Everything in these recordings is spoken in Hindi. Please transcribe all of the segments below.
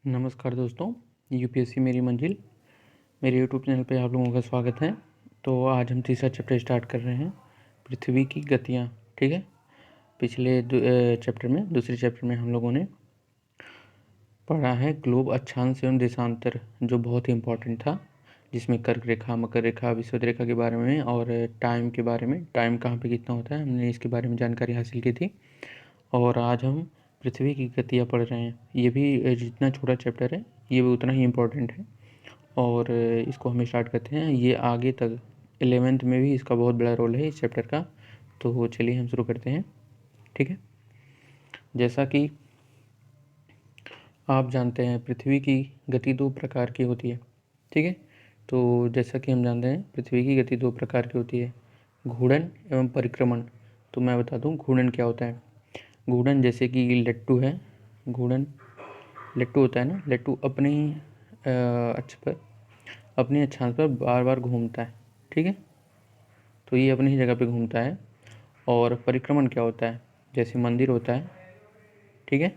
नमस्कार दोस्तों, यूपीएससी मेरी मंजिल मेरे यूट्यूब चैनल पे आप लोगों का स्वागत है। तो आज हम तीसरा चैप्टर स्टार्ट कर रहे हैं, पृथ्वी की गतियाँ। ठीक है, पिछले चैप्टर में दूसरे चैप्टर में हम लोगों ने पढ़ा है ग्लोब अक्षांश एवं देशांतर, जो बहुत ही इम्पोर्टेंट था, जिसमें कर्क रेखा, मकर रेखा, विषुवत रेखा के बारे में और टाइम के बारे में, टाइम कहाँ पे कितना होता है, हमने इसके बारे में जानकारी हासिल की थी। और आज हम पृथ्वी की गतियाँ पढ़ रहे हैं। ये भी जितना छोटा चैप्टर है ये भी उतना ही इम्पोर्टेंट है और इसको हम स्टार्ट करते हैं। ये आगे तक 11th में भी इसका बहुत बड़ा रोल है इस चैप्टर का। तो चलिए हम शुरू करते हैं। ठीक है, जैसा कि आप जानते हैं पृथ्वी की गति दो प्रकार की होती है। ठीक है, तो जैसा कि हम जानते हैं पृथ्वी की गति दो प्रकार की होती है, घूर्णन एवं परिक्रमण। तो मैं बता दूं घूर्णन क्या होता है। घूर्णन जैसे कि लट्टू है, घूर्णन लट्टू होता है ना, लट्टू अपने ही अक्ष पर, अपने अक्षांश पर बार बार घूमता है। ठीक है, तो ये अपनी ही जगह पे घूमता है। और परिक्रमण क्या होता है, जैसे मंदिर होता है। ठीक है,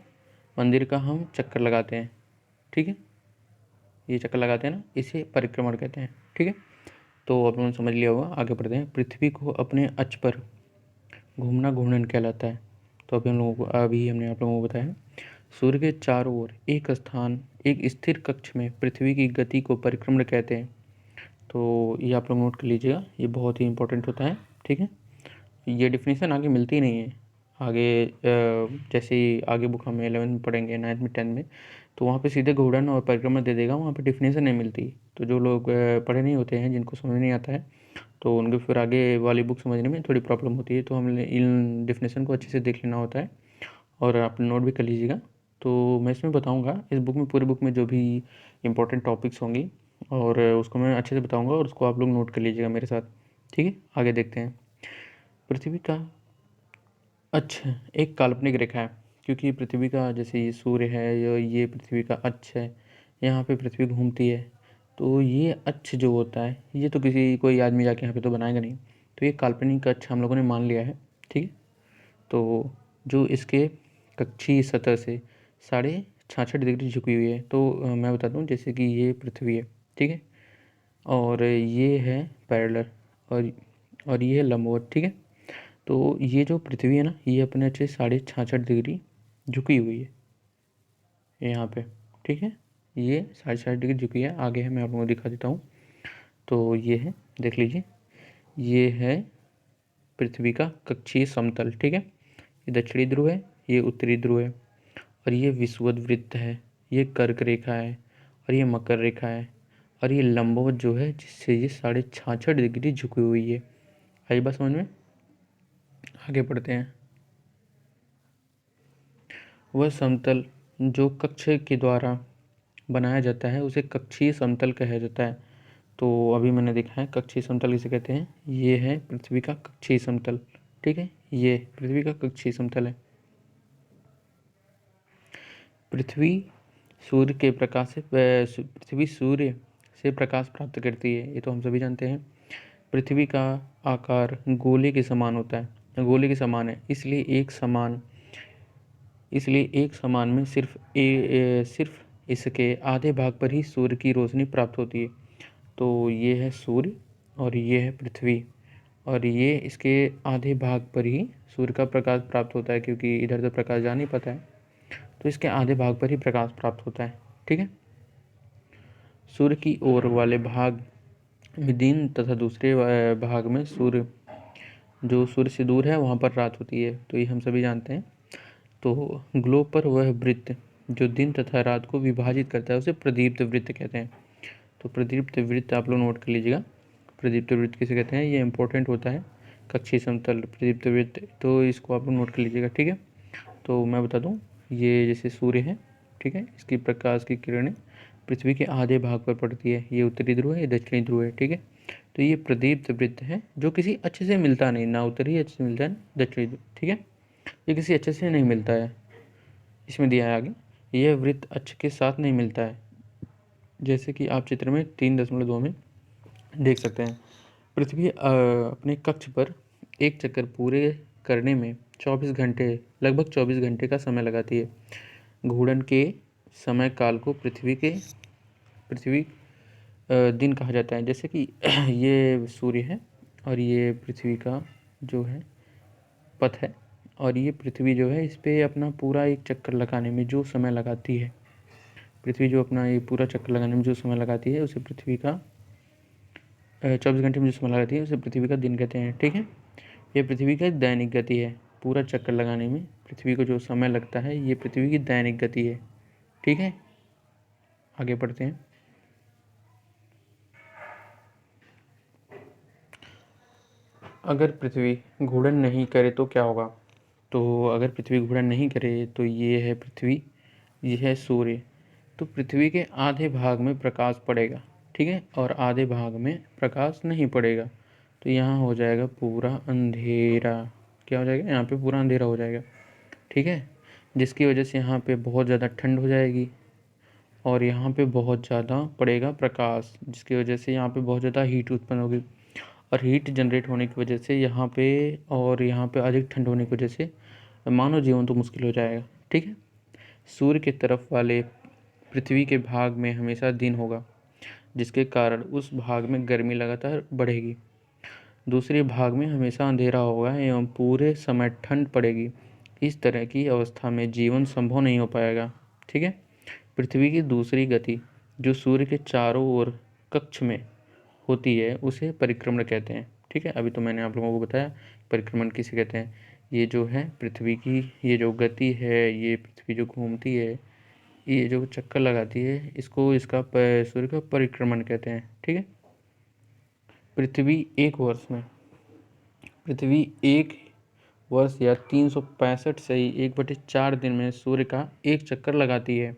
मंदिर का हम चक्कर लगाते हैं। ठीक है, ये चक्कर लगाते हैं ना, इसे परिक्रमण कहते हैं। ठीक है, तो आप लोगों ने समझ लिया होगा। आगे बढ़ते हैं। पृथ्वी को अपने अक्ष पर घूमना घूर्णन कहलाता है। तो अभी हमने आप लोगों को बताया, सूर्य के चारों ओर एक स्थान, एक स्थिर कक्ष में पृथ्वी की गति को परिक्रमण कहते हैं। तो ये आप लोग नोट कर लीजिएगा, ये बहुत ही इंपॉर्टेंट होता है। ठीक है, ये डिफिनीशन आगे मिलती नहीं है। आगे जैसे ही आगे बुक हम 11 में पढ़ेंगे, 9th में, 10th में, तो वहाँ पे सीधे घूर्णन और परिक्रमण दे देगा, वहाँ पे डिफिनीशन नहीं मिलती। तो जो लोग पढ़े नहीं होते हैं, जिनको समझ नहीं आता है, तो उनको फिर आगे वाली बुक समझने में थोड़ी प्रॉब्लम होती है। तो हमने इन डिफिनेशन को अच्छे से देख लेना होता है और आप नोट भी कर लीजिएगा। तो मैं इसमें बताऊंगा, इस बुक में, पूरी बुक में जो भी इंपॉर्टेंट टॉपिक्स होंगी और उसको मैं अच्छे से बताऊंगा और उसको आप लोग नोट कर लीजिएगा मेरे साथ। ठीक है, आगे देखते हैं। पृथ्वी का अक्ष एक काल्पनिक रेखा है, क्योंकि पृथ्वी का, जैसे ये सूर्य है, ये पृथ्वी का अक्ष है, यहाँ पे पृथ्वी घूमती है। तो ये अक्ष जो होता है, ये तो किसी कोई आदमी जाके यहाँ पे तो बनाएगा नहीं। तो ये काल्पनिक अक्ष हम लोगों ने मान लिया है। ठीक है, तो जो इसके कक्षीय सतह से 66.5 डिग्री झुकी हुई है। तो मैं बता दूं, जैसे कि ये पृथ्वी है। ठीक है, और ये है पैरेलल, और ये है लंबवत। ठीक है, तो ये जो पृथ्वी है ना, ये अपने अच्छे 66.5 डिग्री झुकी हुई है यहाँ पे। ठीक है, ये 66.5 डिग्री झुकी है। आगे है, मैं आप लोगों को दिखा देता हूँ। तो ये है, देख लीजिए, ये है पृथ्वी का कक्षीय समतल। ठीक है, ये दक्षिणी ध्रुव है, ये उत्तरी ध्रुव है, और ये विषुवत वृत्त है, ये कर्क रेखा है, और ये मकर रेखा है, और ये लंबवत जो है, जिससे ये 66.5 डिग्री झुकी हुई है। आई बात समझ में? आगे बढ़ते हैं। वह समतल जो कक्ष के द्वारा बनाया जाता है उसे कक्षीय समतल कहा जाता है। तो अभी मैंने देखा है कक्षीय समतल किसे कहते हैं। ये है पृथ्वी का कक्षीय समतल। ठीक है, ये पृथ्वी का कक्षीय समतल है। पृथ्वी सूर्य के प्रकाश से पृथ्वी सूर्य से प्रकाश प्राप्त करती है, ये तो हम सभी जानते हैं। पृथ्वी का आकार गोले के समान होता है, गोले के समान है, इसलिए एक समान में सिर्फ इसके आधे भाग पर ही सूर्य की रोशनी प्राप्त होती है। तो ये है सूर्य और ये है पृथ्वी, और ये इसके आधे भाग पर ही सूर्य का प्रकाश प्राप्त होता है, क्योंकि इधर तो प्रकाश जा नहीं पाता है, तो इसके आधे भाग पर ही प्रकाश प्राप्त होता है। ठीक है, सूर्य की ओर वाले भाग में दिन तथा दूसरे भाग में सूर्य, जो सूर्य से दूर है वहाँ पर रात होती है। तो ये हम सभी जानते हैं। तो ग्लोब पर वह वृत्त जो दिन तथा रात को विभाजित करता है उसे प्रदीप्त वृत्त कहते हैं। तो प्रदीप्त वृत्त आप लोग नोट कर लीजिएगा। प्रदीप्त वृत्त किसे कहते हैं, ये इंपॉर्टेंट होता है, कक्षीय समतल, प्रदीप्त वृत्त। तो इसको आप लोग नोट कर लीजिएगा। ठीक है, तो मैं बता दूं, ये जैसे सूर्य है, ठीक है, इसकी प्रकाश की किरणें पृथ्वी के आधे भाग पर पड़ती है। ये उत्तरी ध्रुव है, ये दक्षिणी ध्रुव है। ठीक है, तो ये प्रदीप्त वृत्त है, जो किसी अच्छे से मिलता नहीं, ना उत्तरी अच्छे से मिलता है, दक्षिणी ध्रुव। ठीक है, ये किसी अच्छे से नहीं मिलता है। इसमें दिया है आगे, यह वृत्त अक्ष के साथ नहीं मिलता है, जैसे कि आप चित्र में 3.2 में देख सकते हैं। पृथ्वी अपने कक्ष पर एक चक्कर पूरे करने में 24 घंटे, लगभग 24 घंटे का समय लगाती है। घूर्णन के समय काल को पृथ्वी दिन कहा जाता है। जैसे कि ये सूर्य है और ये पृथ्वी का जो है पथ है, और ये पृथ्वी जो है इस पे अपना पूरा एक चक्कर लगाने में जो समय लगाती है, पृथ्वी जो अपना ये पूरा चक्कर लगाने में जो समय लगाती है उसे पृथ्वी का 24 घंटे में जो समय लगाती है उसे पृथ्वी का दिन कहते हैं। ठीक है, ये पृथ्वी का दैनिक गति है। पूरा चक्कर लगाने में पृथ्वी को जो समय लगता है ये पृथ्वी की दैनिक गति है। ठीक है, आगे बढ़ते हैं। अगर पृथ्वी घूर्णन नहीं करे तो क्या होगा? तो अगर पृथ्वी घूर्णन नहीं करे तो ये है पृथ्वी, ये है सूर्य। तो पृथ्वी के आधे भाग में प्रकाश पड़ेगा, ठीक है, और आधे भाग में प्रकाश नहीं पड़ेगा। तो यहाँ हो जाएगा पूरा अंधेरा। क्या हो जाएगा? यहाँ पे पूरा अंधेरा हो जाएगा। ठीक है, जिसकी वजह से यहाँ पे बहुत ज़्यादा ठंड हो जाएगी और यहाँ पे बहुत ज़्यादा पड़ेगा प्रकाश, जिसकी वजह से यहाँ पे बहुत ज़्यादा हीट उत्पन्न होगी, और हीट जनरेट होने की वजह से यहाँ पे अधिक ठंड होने की वजह से मानव जीवन तो मुश्किल हो जाएगा। ठीक है, सूर्य के तरफ वाले पृथ्वी के भाग में हमेशा दिन होगा, जिसके कारण उस भाग में गर्मी लगातार बढ़ेगी। दूसरे भाग में हमेशा अंधेरा होगा एवं पूरे समय ठंड पड़ेगी। इस तरह की अवस्था में जीवन संभव नहीं हो पाएगा। ठीक है, पृथ्वी की दूसरी गति जो सूर्य के चारों ओर कक्ष में होती है उसे परिक्रमण कहते हैं। ठीक है, अभी तो मैंने आप लोगों को बताया परिक्रमण किसे कहते हैं। ये जो है पृथ्वी की ये जो गति है, ये पृथ्वी जो घूमती है, ये जो चक्कर लगाती है, इसको सूर्य का परिक्रमण कहते हैं। ठीक है, पृथ्वी एक वर्ष में पृथ्वी एक वर्ष या 365 से ही 1/4 दिन में सूर्य का एक चक्कर लगाती है।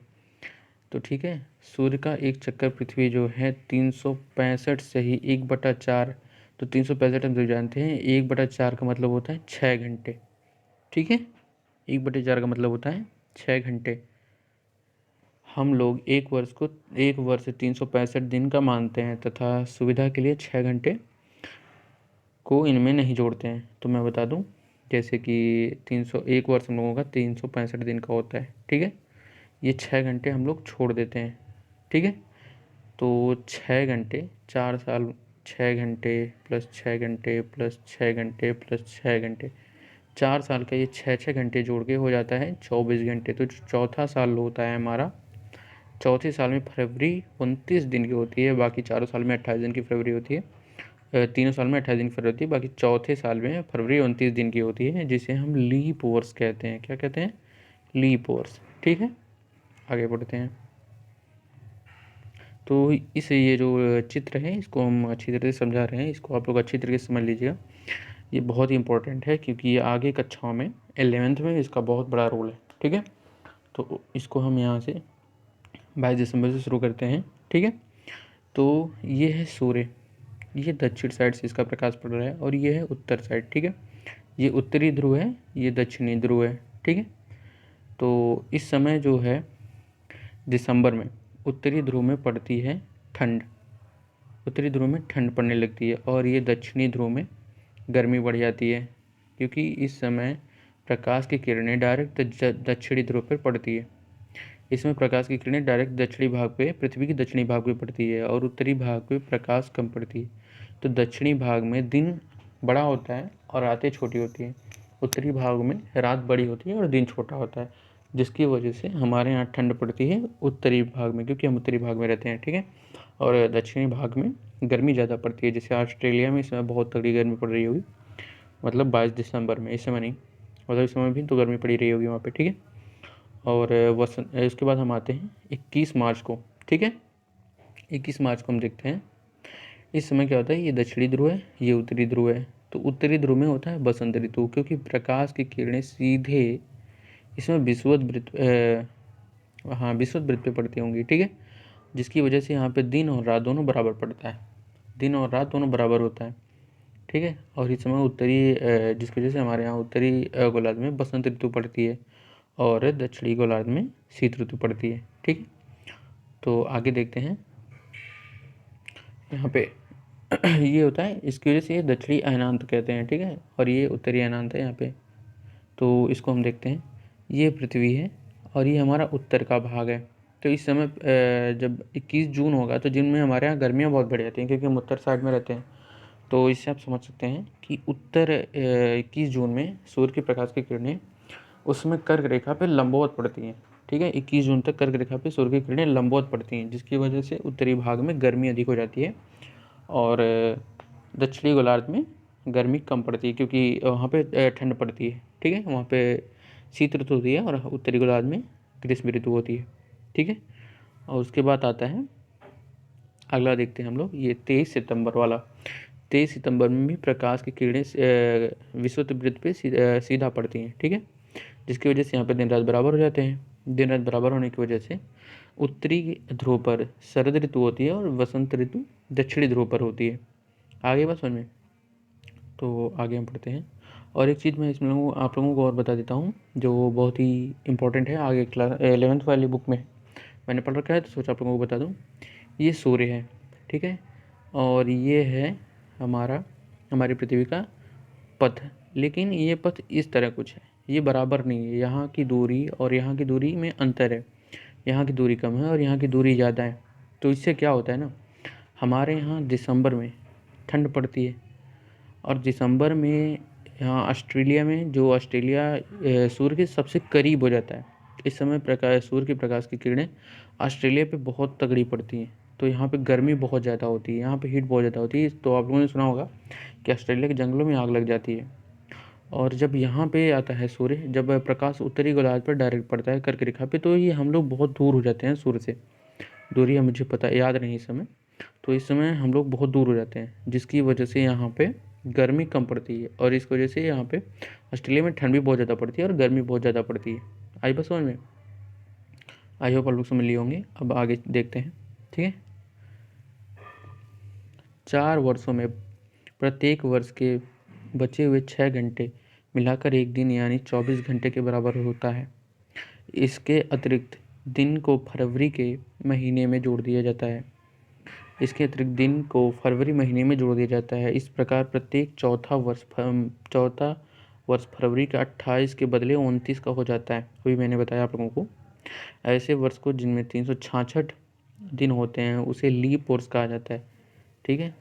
तो ठीक है, सूर्य का एक चक्कर पृथ्वी जो है 365 से ही 1/4, तो 365 हम जो जानते हैं 1/4 का मतलब होता है 6 घंटे। ठीक है, 1/4 का मतलब होता है 6 घंटे। हम लोग एक वर्ष 365 दिन का मानते हैं तथा सुविधा के लिए 6 घंटे को इनमें नहीं जोड़ते हैं। तो मैं बता दूं, जैसे कि 1 वर्ष हम लोगों का 365 दिन का होता है। ठीक है, ये 6 घंटे हम लोग छोड़ देते हैं। ठीक है, तो 6 घंटे 4 साल, 6 घंटे प्लस 6 घंटे प्लस 6 घंटे प्लस 6 घंटे, 4 साल का ये 6 घंटे जोड़ के हो जाता है 24 घंटे। तो जो चौथा साल होता है हमारा, चौथे साल में फरवरी 29 दिन की होती है, बाकी चारों साल में 28 दिन की फरवरी होती है। तीनों साल में 28 दिन की फरवरी होती है, बाकी चौथे साल में फरवरी 29 दिन की होती है, जिसे हम लीप वर्ष कहते हैं। क्या कहते हैं? लीप वर्ष। ठीक है, आगे बढ़ते हैं। तो ये जो चित्र है इसको हम अच्छी तरह से समझा रहे हैं, इसको आप लोग अच्छी तरीके से समझ लीजिएगा। ये बहुत ही इंपॉर्टेंट है क्योंकि ये आगे कक्षाओं में 11th में इसका बहुत बड़ा रोल है। ठीक है, तो इसको हम यहाँ से 22 दिसंबर से शुरू करते हैं। ठीक है, तो ये है सूर्य, ये दक्षिण साइड से इसका प्रकाश पड़ रहा है, और ये है उत्तर साइड। ठीक है, ये उत्तरी ध्रुव है, ये दक्षिणी ध्रुव है। ठीक है, तो इस समय जो है दिसंबर में उत्तरी ध्रुव में पड़ती है ठंड, उत्तरी ध्रुव में ठंड पड़ने लगती है, और ये दक्षिणी ध्रुव में गर्मी बढ़ जाती है, क्योंकि इस समय प्रकाश की किरणें डायरेक्ट दक्षिणी ध्रुव पर पड़ती है। इसमें प्रकाश की किरणें डायरेक्ट दक्षिणी भाग पे, पृथ्वी की दक्षिणी भाग पे पड़ती है, और उत्तरी भाग पे प्रकाश कम पड़ती है। तो दक्षिणी भाग में दिन बड़ा होता है और रातें छोटी होती हैं, उत्तरी भाग में रात बड़ी होती है और दिन छोटा होता है, जिसकी वजह से हमारे यहाँ ठंड पड़ती है उत्तरी भाग में, क्योंकि हम उत्तरी भाग में रहते हैं। ठीक है, और दक्षिणी भाग में गर्मी ज़्यादा पड़ती है, जैसे ऑस्ट्रेलिया में इस समय बहुत तगड़ी गर्मी पड़ रही होगी, मतलब 22 दिसंबर में, इस समय नहीं, मतलब इस समय भी तो गर्मी पड़ी रही होगी वहाँ पे। ठीक है, और उसके बाद हम आते हैं 21 मार्च को। ठीक है, 21 मार्च को हम देखते हैं इस समय क्या होता है। ये दक्षिणी ध्रुव है, ये उत्तरी ध्रुव है। तो उत्तरी ध्रुव में होता है बसंत ऋतु, क्योंकि प्रकाश की किरणें सीधे इसमें विषुवत वृत्त पे पड़ती होंगी। ठीक है, जिसकी वजह से यहाँ पे दिन और रात दोनों बराबर पड़ता है, दिन और रात दोनों बराबर होता है। ठीक है, और इस समय जिसकी वजह से हमारे यहाँ उत्तरी गोलार्ध में बसंत ऋतु पड़ती है और दक्षिणी गोलार्ध में शीत ऋतु पड़ती है। ठीक है, तो आगे देखते हैं यहाँ पे ये होता है, इसकी वजह से ये दक्षिणी अयनांत कहते हैं। ठीक है, और ये उत्तरी अयनांत है यहाँ पे। तो इसको हम देखते हैं, ये पृथ्वी है और ये हमारा उत्तर का भाग है। तो इस समय जब 21 जून होगा तो जिनमें हमारे यहाँ गर्मियाँ बहुत बढ़ जाती हैं, क्योंकि हम उत्तर साइड में रहते हैं। तो इससे आप समझ सकते हैं कि उत्तर 21 जून में सूर्य के प्रकाश की किरणें उसमें कर्क रेखा पे लंबवत पड़ती हैं। ठीक है, 21 जून तक कर्क रेखा पे सूर्य की किरणें लंबवत पड़ती हैं, जिसकी वजह से उत्तरी भाग में गर्मी अधिक हो जाती है और दक्षिणी गोलार्ध में गर्मी कम पड़ती है, क्योंकि वहाँ पे ठंड पड़ती है। ठीक है, वहाँ पे शीत ऋतु होती है और उत्तरी गोलार्ध में ग्रीष्म ऋतु होती है। ठीक है, और उसके बाद आता है अगला, देखते हैं हम लोग ये 23 सितंबर वाला। 23 सितंबर में भी प्रकाश की किरणें विषुवत वृत्त पे सीधा पड़ती हैं। ठीक है, जिसकी वजह से यहाँ पे दिन रात बराबर हो जाते हैं। दिन रात बराबर होने की वजह से उत्तरी ध्रुव पर शरद ऋतु होती है और वसंत ऋतु दक्षिणी ध्रुव पर होती है। आगे बात समझ में? तो आगे हम पढ़ते हैं। और एक चीज़ मैं इसमें आप लोगों को और बता देता हूँ जो बहुत ही इंपॉर्टेंट है, आगे क्लास 11th वाली बुक में मैंने पढ़ रखा है, तो सोचा आप लोगों को बता दूँ। ये सूर्य है, ठीक है, और ये है हमारी पृथ्वी का पथ। लेकिन ये पथ इस तरह कुछ है, ये बराबर नहीं है। यहाँ की दूरी और यहाँ की दूरी में अंतर है, यहाँ की दूरी कम है और यहाँ की दूरी ज़्यादा है। तो इससे क्या होता है ना, हमारे यहाँ दिसंबर में ठंड पड़ती है और दिसंबर में यहाँ ऑस्ट्रेलिया में, जो ऑस्ट्रेलिया सूर्य के सबसे करीब हो जाता है, इस समय सूर्य के प्रकाश की किरणें ऑस्ट्रेलिया पे बहुत तगड़ी पड़ती हैं। तो यहाँ पे गर्मी बहुत ज़्यादा होती है, यहाँ पे हीट बहुत ज़्यादा होती है। तो आप लोगों ने सुना होगा कि ऑस्ट्रेलिया के जंगलों में आग लग जाती है। और जब यहाँ पे आता है सूर्य, जब प्रकाश उत्तरी गोलार्ध पर डायरेक्ट पड़ता है कर्क रेखा पे, तो ये हम लोग बहुत दूर हो जाते हैं सूर्य से। दूरी मुझे पता याद नहीं इस समय। तो इस समय हम लोग बहुत दूर हो जाते हैं, जिसकी वजह से यहाँ पे गर्मी कम पड़ती है और इस वजह से यहाँ पे ऑस्ट्रेलिया में ठंड भी बहुत ज़्यादा पड़ती है और गर्मी बहुत ज़्यादा पड़ती है। आई बात समझ में? आई होप आप लोग समझ लिए होंगे। अब आगे देखते हैं। ठीक है, 4 वर्षों में प्रत्येक वर्ष के बचे हुए 6 घंटे मिलाकर एक दिन यानी 24 घंटे के बराबर होता है। इसके अतिरिक्त दिन को फरवरी के महीने में जोड़ दिया जाता है। इस प्रकार प्रत्येक चौथा वर्ष फरवरी का 28 के बदले 29 का हो जाता है। अभी मैंने बताया आप लोगों को। ऐसे वर्ष को जिनमें 366 दिन होते हैं उसे लीप वर्ष कहा जाता है। ठीक है,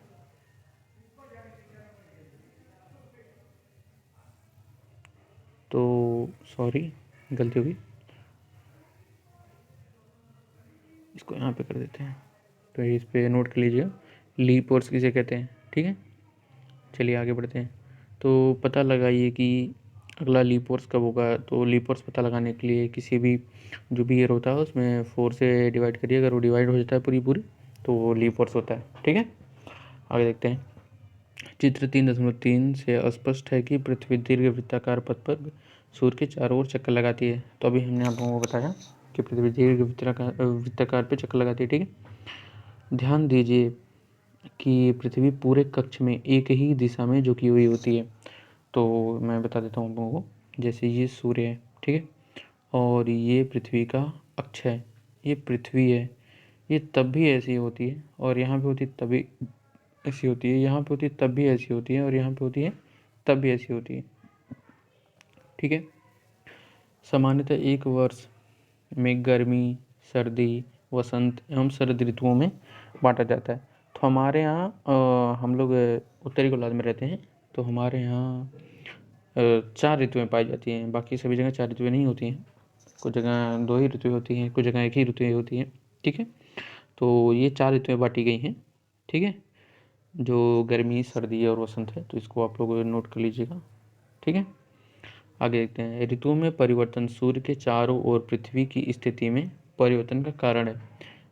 तो सॉरी, गलती होगी, इसको यहाँ पे कर देते हैं। तो इस पे नोट कर लीजिएगा, लीप वर्ष किसे कहते हैं। ठीक है, चलिए आगे बढ़ते हैं। तो पता लगाइए कि अगला लीप वर्ष कब होगा। तो लीप वर्ष पता लगाने के लिए किसी भी जो भी ईयर होता है उसमें 4 से डिवाइड करिए। अगर वो डिवाइड हो जाता है पूरी तो वो लीप वर्ष होता है। ठीक है, आगे देखते हैं। चित्र 3.3 से स्पष्ट है कि पृथ्वी दीर्घ वृत्ताकार पथ पर सूर्य के चारों ओर चक्कर लगाती है। तो अभी हमने आप लोगों को बताया कि पृथ्वी दीर्घ वृत्ताकार पे चक्कर लगाती है। ठीक है, ध्यान दीजिए कि पृथ्वी पूरे कक्ष में एक ही दिशा में झुकी हुई होती है। तो मैं बता देता हूँ आप लोगों को। जैसे ये सूर्य है, ठीक है, और ये पृथ्वी का अक्ष है, ये पृथ्वी है। ये तब भी ऐसी होती है और यहाँ पे होती तभी ऐसी होती है, यहाँ पे होती तब भी ऐसी होती है और यहाँ पे होती है तब भी ऐसी होती है। ठीक है, सामान्यतः एक वर्ष में गर्मी, सर्दी, वसंत एवं शरद ऋतुओं में बांटा जाता है। तो हमारे यहाँ हम लोग उत्तरी गोलार्ध में रहते हैं, तो हमारे यहाँ 4 ऋतुएं पाई जाती हैं। बाकी सभी जगह 4 ऋतुएं नहीं होती हैं, कुछ जगह 2 ही ऋतुएं होती हैं, कुछ जगह 1 ही ऋतुएं होती हैं। ठीक है, तो ये 4 ऋतुएं बांटी गई हैं। ठीक है, जो गर्मी, सर्दी और वसंत है, तो इसको आप लोग नोट कर लीजिएगा। ठीक है, आगे देखते हैं। ऋतुओं में परिवर्तन सूर्य के चारों ओर पृथ्वी की स्थिति में परिवर्तन का कारण है।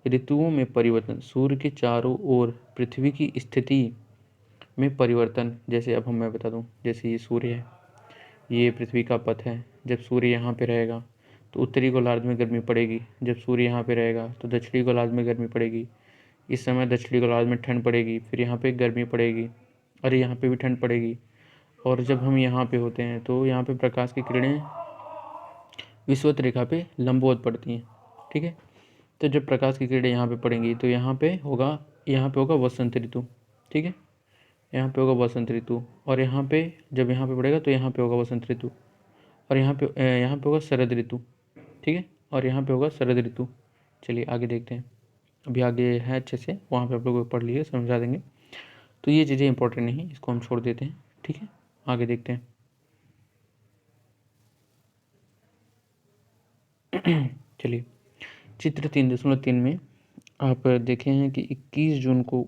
ऋतुओं में परिवर्तन सूर्य के चारों ओर पृथ्वी की स्थिति में परिवर्तन, जैसे अब मैं बता दूं, जैसे ये सूर्य है, ये पृथ्वी का पथ है। जब सूर्य यहाँ पे रहेगा तो उत्तरी गोलार्ध में गर्मी पड़ेगी, जब सूर्य यहाँ पे रहेगा तो दक्षिणी गोलार्ध में गर्मी पड़ेगी। इस समय दक्षिणी गोलार्ध में ठंड पड़ेगी, फिर यहाँ पे गर्मी पड़ेगी, अरे यहाँ पे भी ठंड पड़ेगी। और जब हम यहाँ पे होते हैं तो यहाँ पे प्रकाश की किरणें विषुवत रेखा पे लंबवत पड़ती हैं। ठीक है, तो जब प्रकाश की किरणें यहाँ पे पड़ेंगी तो यहाँ पे होगा वसंत ऋतु। ठीक है, यहाँ पे होगा वसंत ऋतु, और यहाँ पे जब यहाँ पे पड़ेगा तो यहाँ पे होगा वसंत ऋतु, और यहाँ पे होगा शरद ऋतु। ठीक है, और यहाँ पे होगा शरद ऋतु। चलिए आगे देखते हैं। अभी आगे है अच्छे से, वहाँ पे आप लोग पढ़ लिए, समझा देंगे। तो ये चीज़ें इंपॉर्टेंट नहीं, इसको हम छोड़ देते हैं, ठीक है। आगे देखते हैं। चलिए, चित्र 3.3 में आप देखे हैं कि 21 जून को,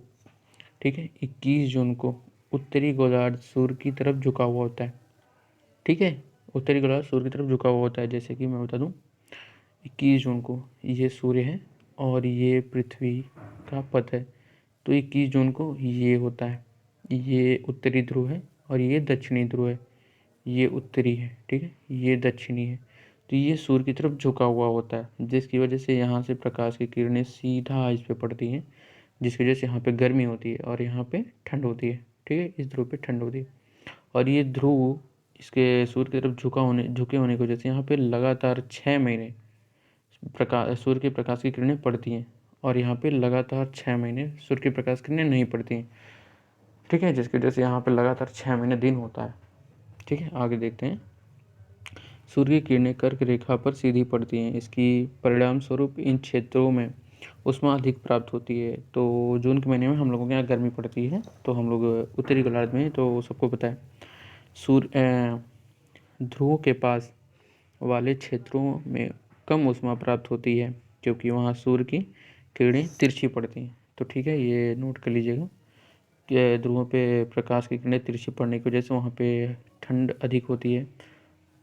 ठीक है, 21 जून को उत्तरी गोलार्ध सूर्य की तरफ झुका हुआ होता है, ठीक है। उत्तरी गोलार्ध सूर्य की तरफ झुका हुआ होता है। जैसे कि मैं बता दूं, 21 जून को ये सूर्य है और ये पृथ्वी का पथ है। तो 21 जून को ये होता है, ये उत्तरी ध्रुव है और ये दक्षिणी ध्रुव है। ये उत्तरी है, ठीक है, ये दक्षिणी है। तो ये सूर्य की तरफ झुका हुआ होता है, जिसकी वजह से यहाँ से प्रकाश की किरणें सीधा इस पे पड़ती हैं, जिसकी वजह से यहाँ पे गर्मी होती है और यहाँ पे ठंड होती है, ठीक है। इस ध्रुव पे ठंड होती है और ये ध्रुव इसके सूर्य की तरफ झुके होने की वजह से यहाँ पे लगातार 6 महीने सूर्य के प्रकाश की किरणें पड़ती हैं और यहाँ पे लगातार 6 महीने सूर्य के प्रकाश की किरणें नहीं पड़ती हैं, ठीक है। जिसकी वजह से यहाँ पे लगातार 6 महीने दिन होता है, ठीक है। आगे देखते हैं। सूर्य की किरणें कर्क रेखा पर सीधी पड़ती हैं। इसकी परिणाम स्वरूप इन क्षेत्रों में ऊष्मा अधिक प्राप्त होती है। तो जून के महीने में हम लोगों के यहाँ गर्मी पड़ती है, तो हम लोग उत्तरी गोलार्ध में, तो सबको पता है। सूर्य ध्रुव के पास वाले क्षेत्रों में कम ऊष्मा प्राप्त होती है, क्योंकि वहाँ सूर्य की किरणें तिरछी पड़ती हैं। तो ठीक है, ये नोट कर लीजिएगा कि ध्रुवों पे प्रकाश की किरणें तिरछी पड़ने की वजह से वहाँ पे ठंड अधिक होती है,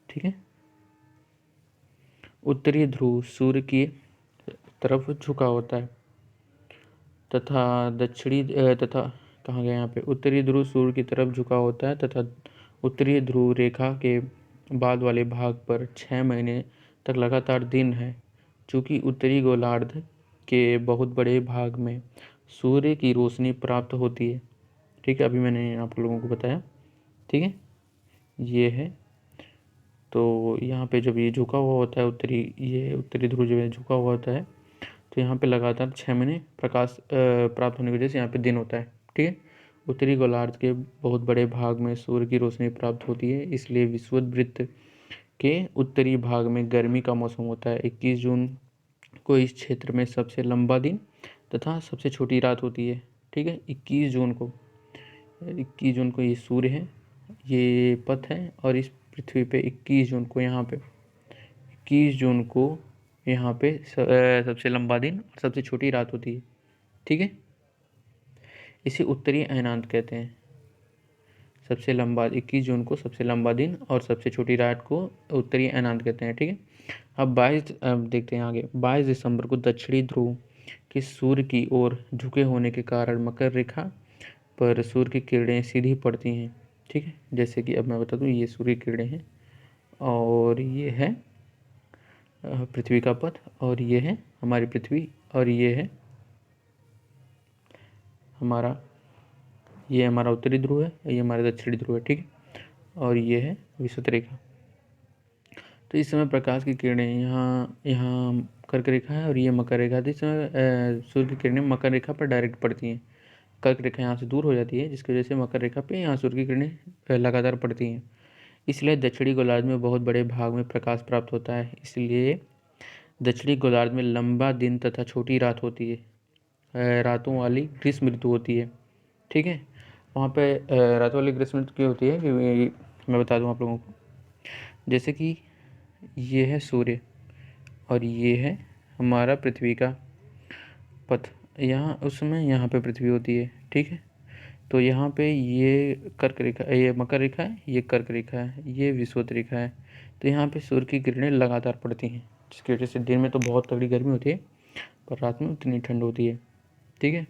ठीक है। उत्तरी ध्रुव सूर्य की तरफ झुका होता है तथा तथा कहाँ गया यहाँ पे, उत्तरी ध्रुव सूर्य की तरफ झुका होता है तथा उत्तरी ध्रुव रेखा के बाद वाले भाग पर 6 महीने तक लगातार दिन है। चूँकि उत्तरी गोलार्ध के बहुत बड़े भाग में सूर्य की रोशनी प्राप्त होती है, ठीक है। अभी मैंने आप लोगों को बताया, ठीक है, ये है। तो यहाँ पे जब ये झुका हुआ होता है ये उत्तरी ध्रुव जो है झुका हुआ होता है, तो यहाँ पे लगातार 6 महीने प्रकाश प्राप्त होने की वजह से यहाँ पे दिन होता है, ठीक है। उत्तरी गोलार्ध के बहुत बड़े भाग में सूर्य की रोशनी प्राप्त होती है, इसलिए विषुवत वृत्त के उत्तरी भाग में गर्मी का मौसम होता है। 21 जून को इस क्षेत्र में सबसे लंबा दिन तथा सबसे छोटी रात होती है, ठीक है। 21 जून को ये सूर्य है, ये पथ है, और इस पृथ्वी पे 21 जून को यहाँ पे 21 जून को यहाँ पे सबसे लंबा दिन और सबसे छोटी रात होती है, ठीक है। इसे उत्तरी अयनांत कहते हैं। सबसे लंबा 21 जून को सबसे लंबा दिन और सबसे छोटी रात को उत्तरी अयनांत कहते हैं, ठीक है। अब देखते हैं आगे। 22 दिसंबर को दक्षिणी ध्रुव के सूर्य की ओर झुके होने के कारण मकर रेखा पर सूर्य की किरणें सीधी पड़ती हैं, ठीक है। जैसे कि अब मैं बता दूं, ये सूर्य की किरणें हैं और ये है पृथ्वी का पथ, और ये है हमारी पृथ्वी, और ये है हमारा उत्तरी ध्रुव है, ये हमारा दक्षिणी ध्रुव है, ठीक है। और ये है विषुवत रेखा। तो इस समय प्रकाश की किरणें यहाँ कर्क रेखा है और ये मकर रेखा है। तो इस समय सूर्य की किरणें मकर रेखा पर डायरेक्ट पड़ती हैं। कर्क रेखा यहाँ से दूर हो जाती है, जिसकी वजह से मकर रेखा पे यहाँ सूर्य की किरणें लगातार पड़ती हैं। इसलिए दक्षिणी गोलार्ध में बहुत बड़े भाग में प्रकाश प्राप्त होता है। इसलिए दक्षिणी गोलार्ध में लंबा दिन तथा छोटी रात होती है। रातों वाली ग्रीष्म ऋतु होती है, ठीक है। वहाँ पे रातों वाली ग्रीष्म ऋतु क्यों होती है, कि मैं बता दूँ आप लोगों को। जैसे कि ये है सूर्य और ये है हमारा पृथ्वी का पथ, यहाँ उस समय यहाँ पे पृथ्वी होती है, ठीक है। तो यहाँ पे ये कर्क रेखा, ये मकर रेखा है, ये कर्क रेखा है, ये विषुवत रेखा है। तो यहाँ पे सूर्य की किरणें लगातार पड़ती हैं, जिसकी वजह से दिन में तो बहुत तगड़ी गर्मी होती है, पर रात में उतनी ठंड होती है, ठीक है।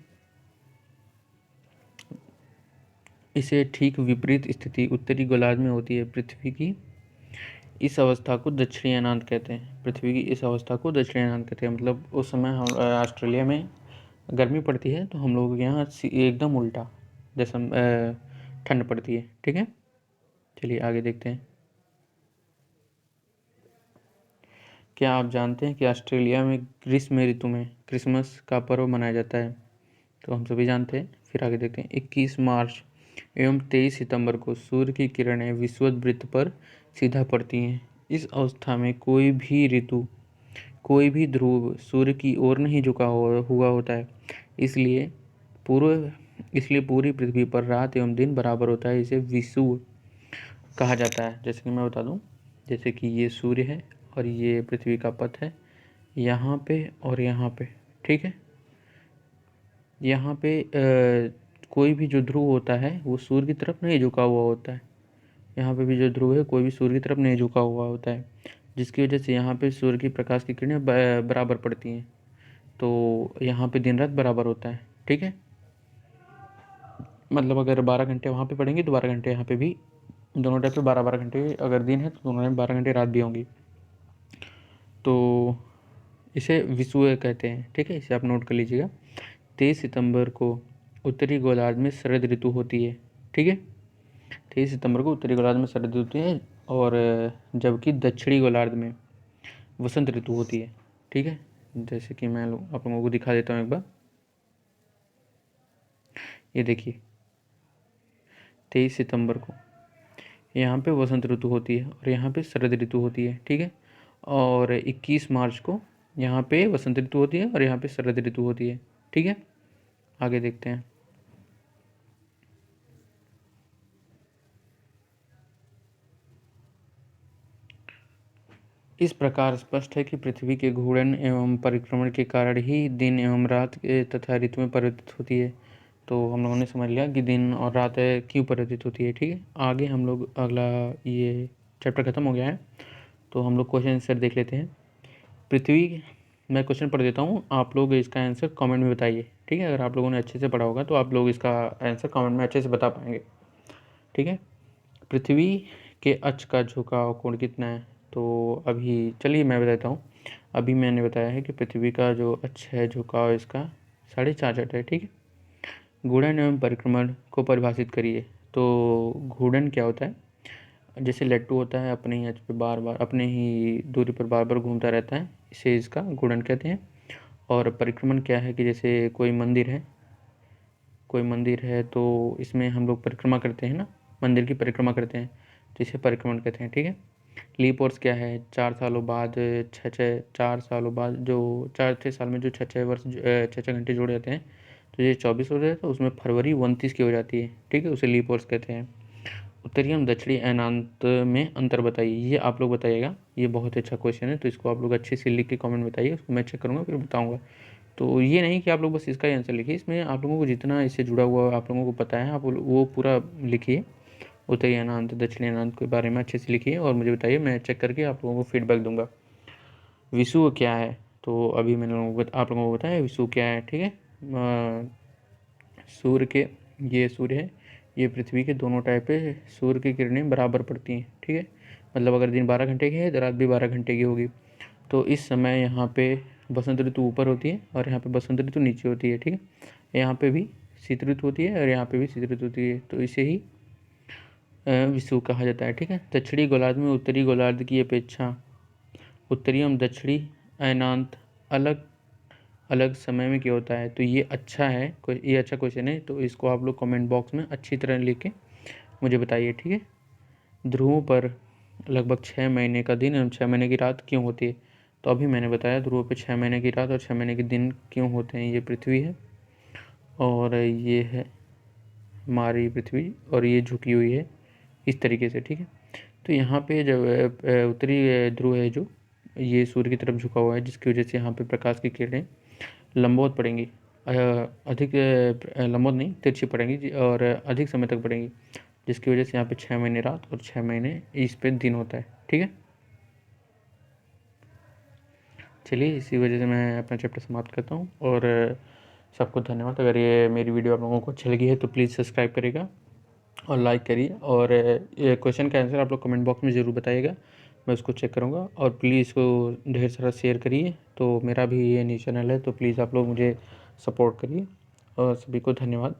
इसे ठीक विपरीत स्थिति उत्तरी गोलार्ध में होती है। पृथ्वी की इस अवस्था को दक्षिणी अयनांत कहते हैं। पृथ्वी की इस अवस्था को दक्षिणी अयनांत कहते हैं। मतलब उस समय हम ऑस्ट्रेलिया में गर्मी पड़ती है, तो हम लोगों के यहाँ एकदम उल्टा, जैसा ठंड पड़ती है, ठीक है। चलिए आगे देखते हैं। क्या आप जानते हैं कि ऑस्ट्रेलिया में ग्रीष्म ऋतु में क्रिसमस का पर्व मनाया जाता है? तो हम सभी जानते हैं। फिर आगे देखते हैं। 21 मार्च एवं 23 सितंबर को सूर्य की किरणें विषुवत वृत्त पर सीधा पड़ती हैं। इस अवस्था में कोई भी ऋतु कोई भी ध्रुव सूर्य की ओर नहीं झुका हुआ होता है, इसलिए पूरी पृथ्वी पर रात एवं दिन बराबर होता है। इसे विषुव कहा जाता है। जैसे कि मैं बता दूं, जैसे कि ये सूर्य है और ये पृथ्वी का पथ है, यहाँ पे और यहाँ पे, ठीक है। यहाँ पे कोई भी जो ध्रुव होता है वो सूर्य की तरफ नहीं झुका हुआ होता है। यहाँ पे भी जो ध्रुव है कोई भी सूर्य की तरफ नहीं झुका हुआ होता है, जिसकी वजह से यहाँ पे सूर्य की प्रकाश की किरणें बराबर पड़ती हैं। तो यहाँ पे दिन रात बराबर होता है, ठीक है। मतलब अगर 12 घंटे वहाँ पे पड़ेंगे तो 12 घंटे यहाँ पे भी, दोनों टाइप पे 12-12 घंटे अगर दिन है तो दोनों में 12 घंटे रात भी होंगी। तो इसे विषुव कहते हैं, ठीक है। इसे आप नोट कर लीजिएगा। 23 सितंबर को उत्तरी गोलार्ध में शरद ऋतु होती है, ठीक है। 23 सितंबर को उत्तरी गोलार्ध में शरद ऋतु होती है, और जबकि दक्षिणी गोलार्ध में वसंत ऋतु होती है, ठीक है। जैसे कि मैं आप लोगों को दिखा देता हूँ एक बार। ये देखिए 23 सितंबर को यहाँ पे वसंत ऋतु होती है और यहाँ पे शरद ऋतु होती है, ठीक है। और 21 मार्च को यहाँ पे वसंत ऋतु होती है और यहाँ पे शरद ऋतु होती है, ठीक है। आगे देखते हैं। इस प्रकार स्पष्ट है कि पृथ्वी के घूर्णन एवं परिक्रमण के कारण ही दिन एवं रात तथा ऋतु में परिवर्तित होती है। तो हम लोगों ने समझ लिया कि दिन और रात क्यों परिवर्तित होती है, ठीक है। आगे हम लोग अगला, ये चैप्टर खत्म हो गया है तो हम लोग क्वेश्चन आंसर देख लेते हैं। पृथ्वी, मैं क्वेश्चन पढ़ देता हूँ, आप लोग इसका आंसर कमेंट में बताइए, ठीक है। अगर आप लोगों ने अच्छे से पढ़ा होगा तो आप लोग इसका आंसर कमेंट में अच्छे से बता पाएंगे, ठीक है। पृथ्वी के अक्ष का झुकाव कोण कितना है? तो अभी चलिए मैं बताता हूँ। अभी मैंने बताया है कि पृथ्वी का जो अक्ष है झुकाव इसका 64.5 है, ठीक है। घूर्णन एवं परिक्रमण को परिभाषित करिए। तो घूर्णन क्या होता है? जैसे लट्टू होता है अपने ही अक्ष पे बार बार, अपने ही दूरी पर बार बार घूमता रहता है, इसे इसका घूर्णन कहते हैं। और परिक्रमण क्या है कि जैसे कोई मंदिर है तो इसमें हम लोग परिक्रमा करते हैं ना, मंदिर की परिक्रमा करते हैं, तो इसे परिक्रमण कहते हैं, ठीक है। लीप वर्ष क्या है? 4 सालों बाद 4 सालों बाद जो 4-6 साल में जो 6-6 घंटे जोड़े जाते हैं तो ये 24 हो जाता है, तो उसमें फरवरी 29 की हो जाती है, ठीक है। उसे लीप वर्ष कहते हैं। उत्तरी एवं दक्षिणी अयनांत में अंतर बताइए। ये आप लोग बताइएगा, ये बहुत अच्छा क्वेश्चन है, तो इसको आप लोग अच्छे से लिख के कमेंट बताइए, उसको मैं चेक करूँगा फिर बताऊँगा। तो ये नहीं कि आप लोग बस इसका ही आंसर लिखिए, इसमें आप लोगों को जितना इससे जुड़ा हुआ आप लोगों को पता है आप वो पूरा लिखिए। उत्तरी अयनांत दक्षिणी अयनांत के बारे में अच्छे से लिखिए और मुझे बताइए, मैं चेक करके आप लोगों को फीडबैक दूंगा। विषुव क्या है? तो अभी मैंने आप लोगों को बताया विषुव क्या है, ठीक है। सूर्य के, ये सूर्य है, ये पृथ्वी के दोनों टाइप पे सूर्य की किरणें बराबर पड़ती हैं, ठीक है। मतलब अगर दिन 12 घंटे की है तो रात भी 12 घंटे की होगी। तो इस समय यहाँ पे बसंत ऋतु ऊपर होती है और यहाँ पे बसंत ऋतु नीचे होती है, ठीक है। यहाँ पे भी शीत ऋतु होती है और यहाँ पे भी शीत ऋतु होती है, तो इसे ही विषुव कहा जाता है, ठीक है। दक्षिणी गोलार्ध में उत्तरी गोलार्ध की अपेक्षा उत्तरी एवं दक्षिणी अयनांत अलग अलग समय में क्या होता है? तो ये अच्छा है, ये अच्छा क्वेश्चन है, तो इसको आप लोग कमेंट बॉक्स में अच्छी तरह लिख के मुझे बताइए, ठीक है। ध्रुवों पर लगभग 6 महीने का दिन एवं 6 महीने की रात क्यों होती है? तो अभी मैंने बताया ध्रुवों पर 6 महीने की रात और 6 महीने के दिन क्यों होते हैं। ये पृथ्वी है और ये है हमारी पृथ्वी और ये झुकी हुई है इस तरीके से, ठीक है। तो यहाँ पे जब उत्तरी ध्रुव है जो, ये सूर्य की तरफ झुका हुआ है, जिसकी वजह से यहाँ पे प्रकाश की किरणें लंबवत पड़ेंगी, अधिक लंबवत नहीं तिरछी पड़ेंगी और अधिक समय तक पड़ेंगी, जिसकी वजह से यहाँ पे 6 महीने रात और 6 महीने इस पे दिन होता है, ठीक है। चलिए इसी वजह से मैं अपना चैप्टर समाप्त करता हूँ और सबको धन्यवाद। अगर ये मेरी वीडियो आप लोगों को अच्छी लगी है तो प्लीज़ सब्सक्राइब करिएगा और लाइक करिए, और ये क्वेश्चन का आंसर आप लोग कमेंट बॉक्स में ज़रूर बताइएगा, मैं उसको चेक करूँगा। और प्लीज़ इसको ढेर सारा शेयर करिए, तो मेरा भी ये न्यूज़ चैनल है तो प्लीज़ आप लोग मुझे सपोर्ट करिए, और सभी को धन्यवाद।